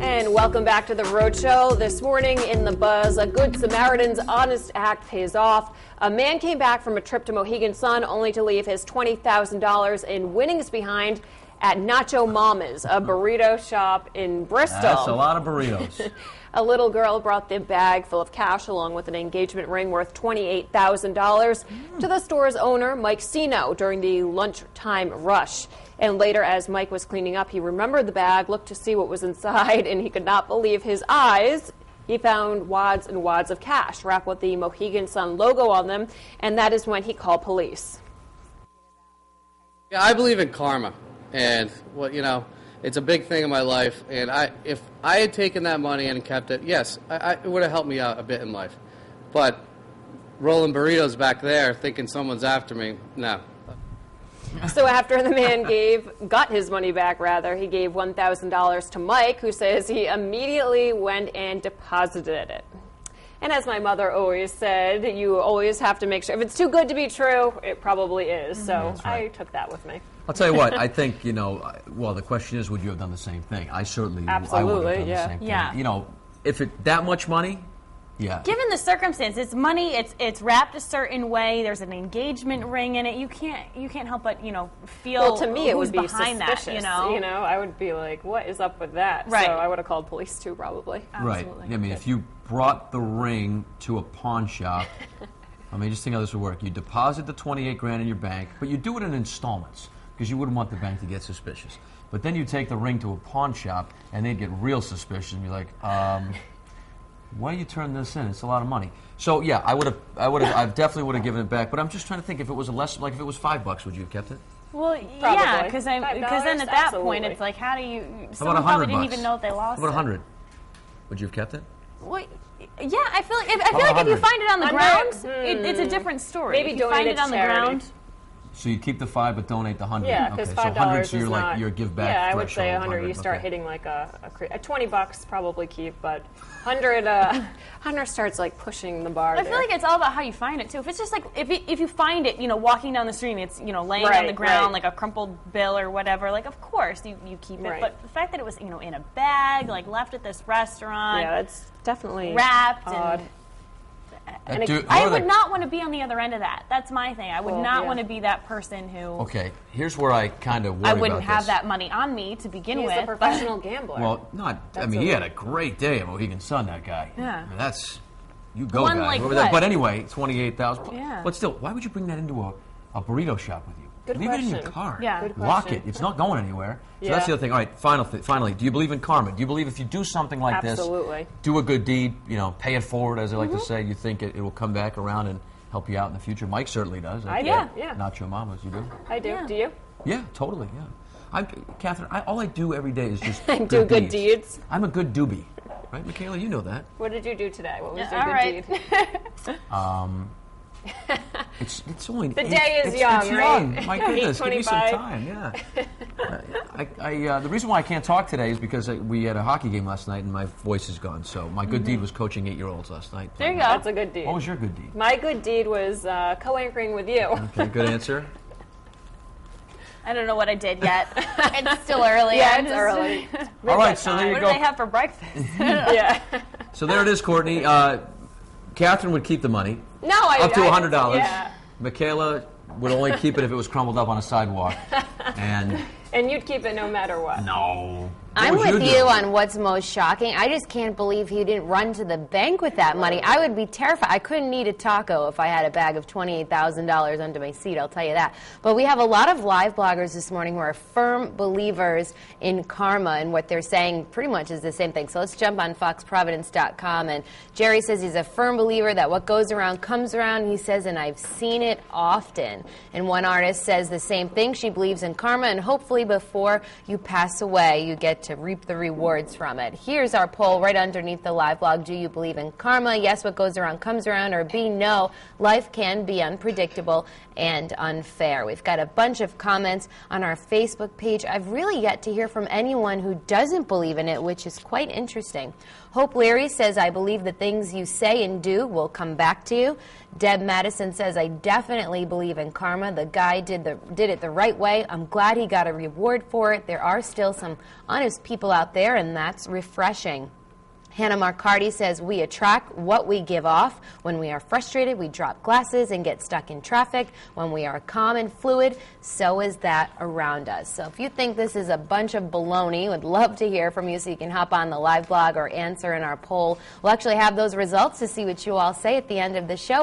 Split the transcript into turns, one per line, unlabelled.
And welcome back to the Road Show. This morning in the buzz, a Good Samaritan's honest act pays off. A man came back from a trip to Mohegan Sun only to leave his $20,000 in winnings behind at Nacho Mama's, a burrito shop in Bristol.
That's a lot of burritos.
A little girl brought the bag full of cash along with an engagement ring worth $28,000 to the store's owner, Mike Sino, during the lunchtime rush. And later, as Mike was cleaning up, he remembered the bag, looked to see what was inside, and he could not believe his eyes. He found wads and wads of cash wrapped with the Mohegan Sun logo on them, and that is when he called police.
Yeah, I believe in karma, and it's a big thing in my life. And if I had taken that money and kept it, yes, it would have helped me out a bit in life. But rolling burritos back there, thinking someone's after me, no.
So after the man got his money back, he gave $1,000 to Mike, who says he immediately went and deposited it. And as my mother always said, you always have to make sure. If it's too good to be true, it probably is. So right. I took that with me.
I'll tell you what, I think, well, the question is, would you have done the same thing? I certainly
Absolutely,
I would have done the same thing.
Yeah.
If that much money, yeah.
Given the circumstance, it's money. It's wrapped a certain way. There's an engagement ring in it. You can't help but feel.
Well, to me, it would be
behind
suspicious.
That.
I would be like, what is up with that?
Right.
So I would have called police too, probably.
Absolutely.
Right. I mean, if you brought the ring to a pawn shop, just think how this would work. You deposit the $28,000 in your bank, but you do it in installments because you wouldn't want the bank to get suspicious. But then you take the ring to a pawn shop, and they'd get real suspicious and be like, why do you turn this in? It's a lot of money. So yeah, I definitely would have given it back. But I'm just trying to think, if it was if it was $5, would you have kept it?
Well,
probably.
Yeah, because then at that point, it's like, how do you? Someone probably didn't even know if they lost it.
What about $100? Would you have kept it?
Well, yeah, I feel like if you find it on the ground, it's a different story.
Maybe
if you
donate
find it on the ground.
So you keep the $5 but donate the $100.
Yeah, because
okay,
$5
so 100, so you're give back.
Yeah, I would say 100.
100
You start hitting like a $20 probably keep, but 100 starts like pushing the bar.
I feel like it's all about how you find it too. If it's just like if you find it, walking down the street, and it's laying on the ground like a crumpled bill or whatever, like of course you keep it.
Right.
But the fact that it was in a bag, like left at this restaurant,
yeah, that's definitely
wrapped
odd.
And I would not want to be on the other end of that. That's my thing. I would not want to be that person who.
Okay, here's where I kind of worry
I wouldn't
about
have
this.
that money on me to begin with.
He's a professional gambler.
Well, he had a great day at Mohegan Sun. That guy.
Yeah.
That's you go,
One
guy.
like what?
But anyway, $28,000.
Yeah.
But still, why would you bring that into a burrito shop with you?
Good
Leave
question.
it in your car.
Yeah.
Good
Lock
question.
it. It's not going anywhere. So
Yeah.
that's the other thing. All right, finally, do you believe in karma? Do you believe if you do something like
Absolutely.
this, do a good deed, pay it forward, as I like to say, you think it will come back around and help you out in the future? Mike certainly does.
I do. Yeah.
Nacho Mamas, you do?
I do.
Yeah.
Do you?
Yeah, totally, yeah. Catherine, all I do every day is just
Do good deeds.
I'm a good doobie. Right, Michaela? You know that.
What did you do today? What was your
all
good
right.
deed?
It's only
The day is young,
it's
right?
young. My goodness, give me some
8:25.
time. Yeah. The reason why I can't talk today is because we had a hockey game last night and my voice is gone. So my good deed was coaching 8-year-olds last night.
There you go.
That's a good deed.
What was your good deed?
My good deed was co-anchoring with you.
Okay, good answer.
I don't know what I did yet. It's still early.
Yeah,
I'm
it's
just-
early.
All right, so there you
What
go.
do they have for breakfast?
Yeah.
So there it is, Courtney. Catherine would keep the money.
No, I
Up to
I-
$100.
Yeah.
Michaela would only keep it if it was crumbled up on a sidewalk.
And you'd keep it no matter what.
No.
I'm
What would
with
do?
you on what's most shocking. I just can't believe he didn't run to the bank with that money. I would be terrified. I couldn't eat a taco if I had a bag of $28,000 under my seat, I'll tell you that. But we have a lot of live bloggers this morning who are firm believers in karma, and what they're saying pretty much is the same thing. So let's jump on foxprovidence.com. And Jerry says he's a firm believer that what goes around comes around. He says, and I've seen it often. And one artist says the same thing. She believes in karma, and hopefully before you pass away, you get to reap the rewards from it. Here's our poll right underneath the live blog. Do you believe in karma? Yes, what goes around comes around. Or B, no, life can be unpredictable and unfair. We've got a bunch of comments on our Facebook page. I've really yet to hear from anyone who doesn't believe in it, which is quite interesting. Hope Leary says, I believe the things you say and do will come back to you. Deb Madison says, I definitely believe in karma. The guy did it the right way. I'm glad he got a reward for it. There are still some honest honest people out there, and that's refreshing. Hannah Marcardi says, we attract what we give off. When we are frustrated, we drop glasses and get stuck in traffic. When we are calm and fluid, so is that around us. So if you think this is a bunch of baloney, would love to hear from you, so you can hop on the live blog or answer in our poll. We'll actually have those results to see what you all say at the end of the show.